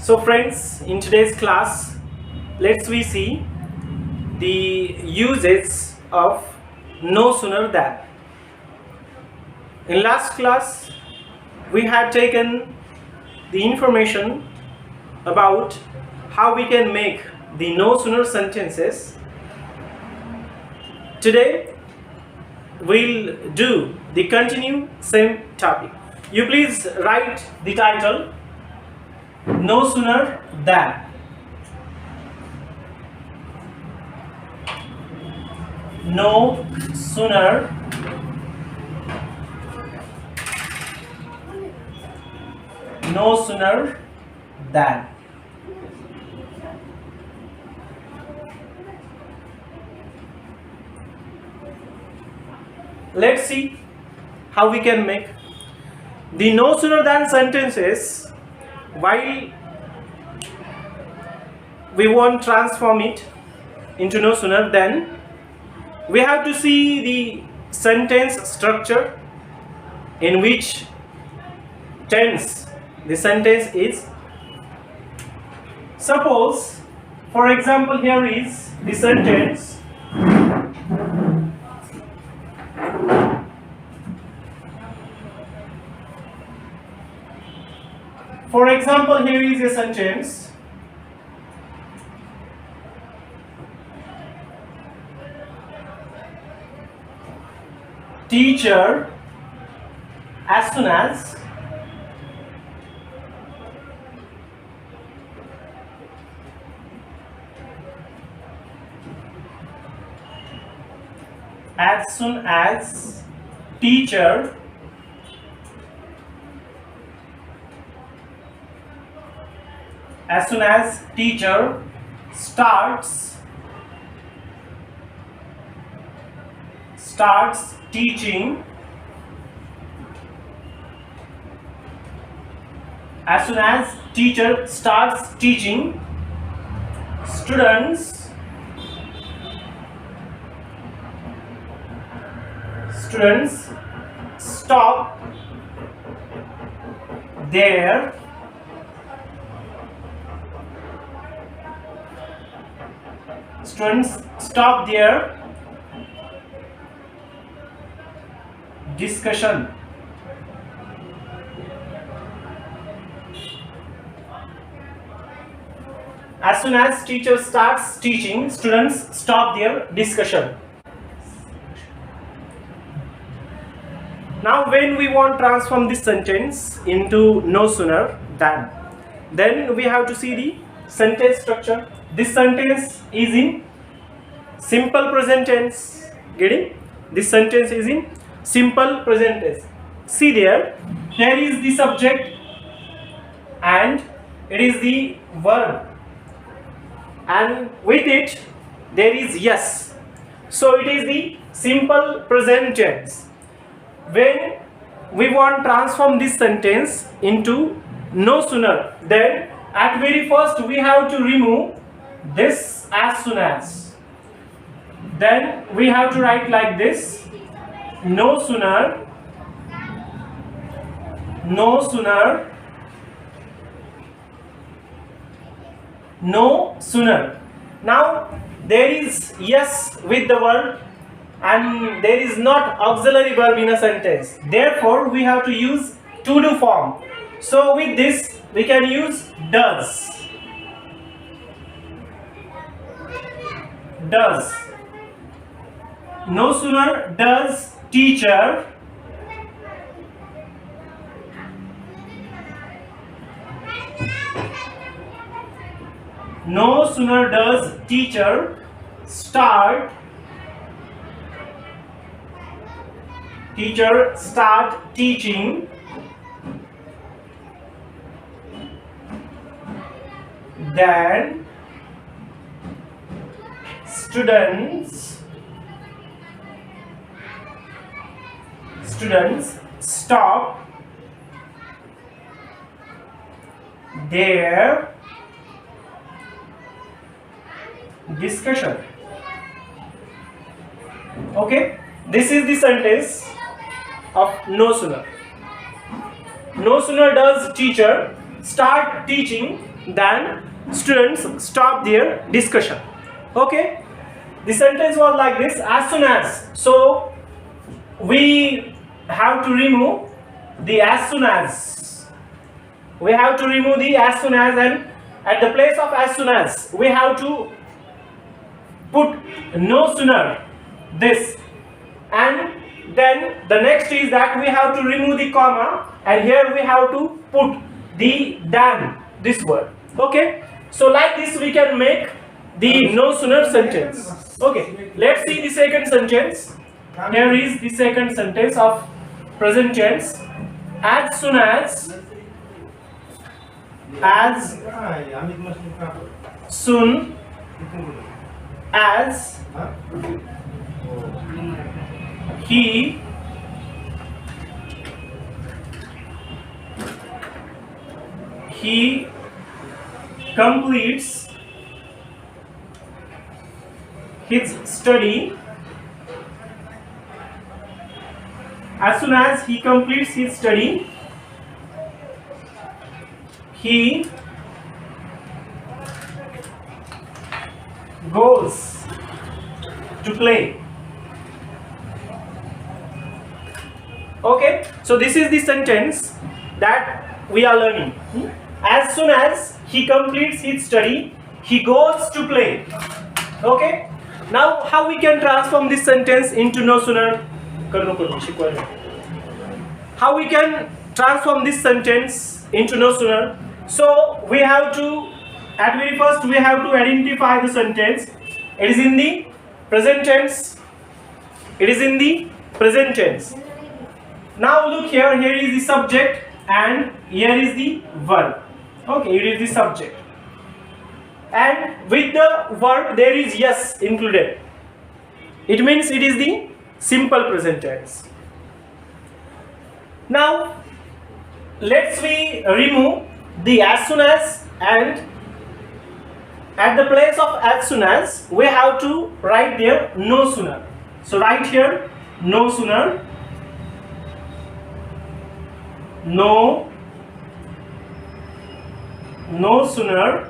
So friends, in today's class, let's we see the uses of no sooner than. In last class, we had taken the information about how we can make the no sooner sentences. Today, we'll do the continue same topic. You please write the title no sooner than. No sooner than. Let's see how we can make the no sooner than sentences. While we want to transform it into no sooner than, we have to see the sentence structure, in which tense the sentence is. Suppose, for example, here is the sentence. For example, here is a sentence. Teacher, as soon as teacher starts teaching, as soon as teacher starts teaching, students stop their discussion. As soon as teacher starts teaching, students stop their discussion. Now when we want to transform this sentence into no sooner than, then we have to see the sentence structure. This sentence is in simple present tense. Getting? This sentence is in simple present tense. See there is the subject and it is the verb, and with it there is yes. So it is the simple present tense. When we want to transform this sentence into no sooner, then at very first we have to remove this as soon as. Then we have to write like this: no sooner Now there is yes with the word and there is not auxiliary verb in a sentence. Therefore we have to use to do form. So with this we can use does. No sooner does teacher start teaching, then students stop their discussion. Okay, this is the sentence of no sooner. No sooner does teacher start teaching, then students stop their discussion. Okay, the sentence was like this: as soon as. So we have to remove the as soon as. We have to remove the as soon as, and at the place of as soon as we have to put no sooner this, and then the next is that we have to remove the comma, and here we have to put the than, this word. Okay, so like this we can make the no sooner sentence. Okay, let's see the second sentence. Here is the second sentence of present tense: as soon as soon as he completes his study, as soon as he completes his study, he goes to play. Okay, so this is the sentence that we are learning. As soon as he completes his study, he goes to play. Okay, now how we can transform this sentence into no sooner? How we can transform this sentence into no sooner? So we have to, at very first we have to identify the sentence. It is in the present tense. It is in the present tense. Now look here, here is the subject and here is the verb. Okay, it is the subject. And with the verb there is yes included. It means it is the simple present tense. Now let's we remove the as soon as, and at the place of as soon as we have to write there no sooner. So write here no sooner, no sooner.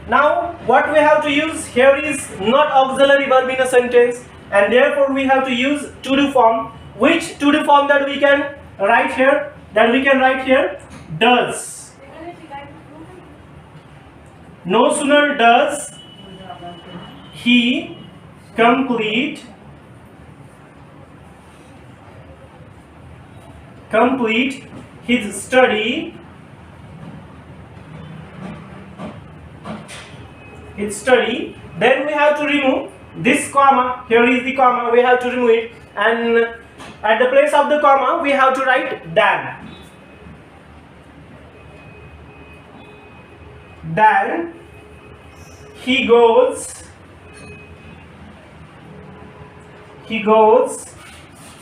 Now what we have to use here is not auxiliary verb in a sentence, and therefore we have to use to do form. Which to do form that we can write here? Does. No sooner does he complete his study, then we have to remove this comma. Here is the comma, we have to remove it, and at the place of the comma we have to write than. Then he goes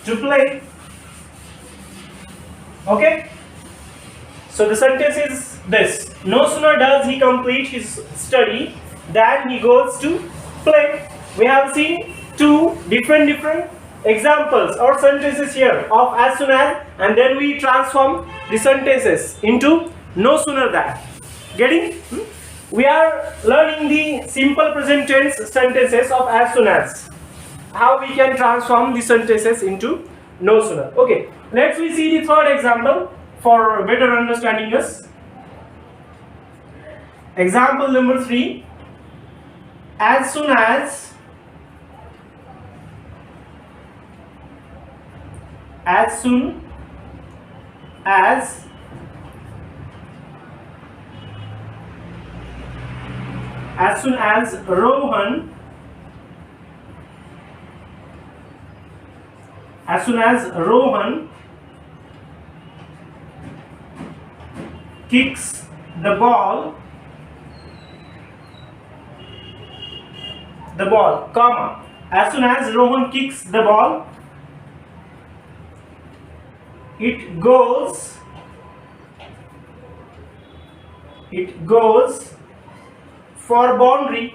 to play. Okay, so the sentence is this: no sooner does he complete his study than he goes to play. We have seen two different examples or sentences here of as soon as, and then we transform the sentences into no sooner than. Getting? We are learning the simple present tense sentences of as soon as. How we can transform the sentences into no sooner. Okay, let's we see the third example for better understanding us. Example number 3. As soon as Rohan kicks the ball, comma, as soon as Rohan kicks the ball, it goes for boundary.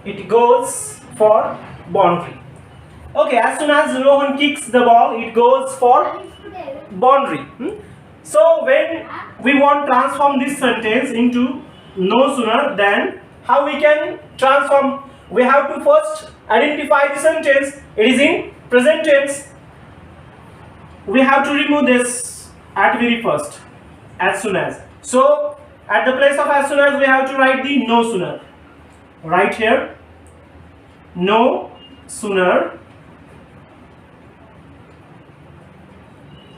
It goes for boundary. Okay, as soon as Rohan kicks the ball, it goes for boundary. So when we want to transform this sentence into no sooner than, how we can transform? We have to first identify the sentence. It is in present tense. We have to remove this at very first, as soon as. So at the place of as soon as, we have to write the no sooner. Right here, no sooner.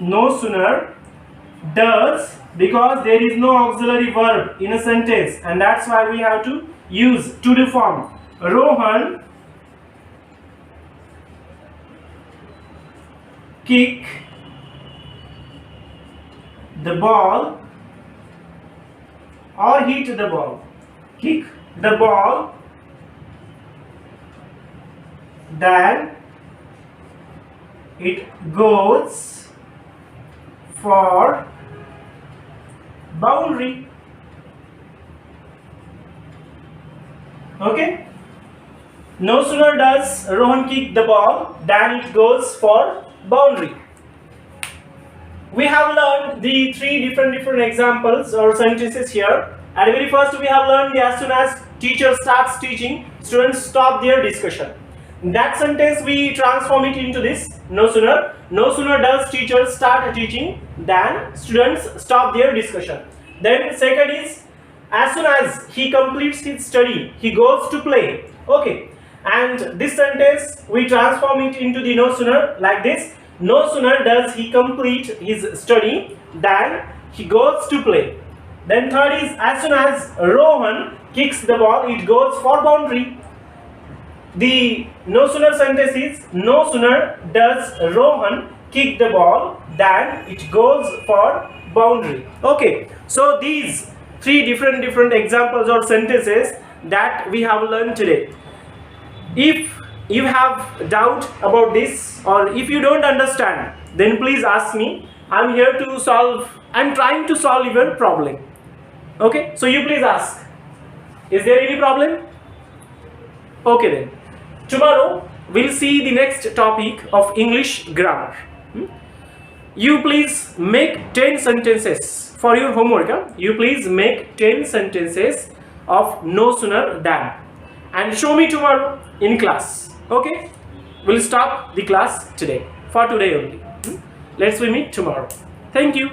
No sooner does, because there is no auxiliary verb in a sentence, and that's why we have to use to-do form. Rohan kick the ball, or hit the ball. Kick the ball, then it goes for boundary. Okay, no sooner does Rohan kick the ball than it goes for boundary. We have learned the three different examples or sentences here. At the very first, we have learned the as soon as teacher starts teaching, students stop their discussion. In that sentence, we transform it into this: no sooner. No sooner does teacher start teaching than students stop their discussion. Then second is, as soon as he completes his study, he goes to play. Okay, and this sentence we transform it into the no sooner like this: no sooner does he complete his study than he goes to play. Then third is, as soon as Rohan kicks the ball, it goes for boundary. The no sooner sentence is, no sooner does Rohan kick the ball than it goes for boundary. Okay, so these three different examples or sentences that we have learned today. If you have doubt about this, or if you don't understand, then please ask me. I'm here to solve, I'm trying to solve your problem. Okay, so you please ask. Is there any problem? Okay then. Tomorrow we'll see the next topic of English grammar. You please make 10 sentences for your homework. You please make 10 sentences of no sooner than and show me tomorrow in class. Okay, we'll stop the class today, for today only. Let's meet tomorrow. Thank you.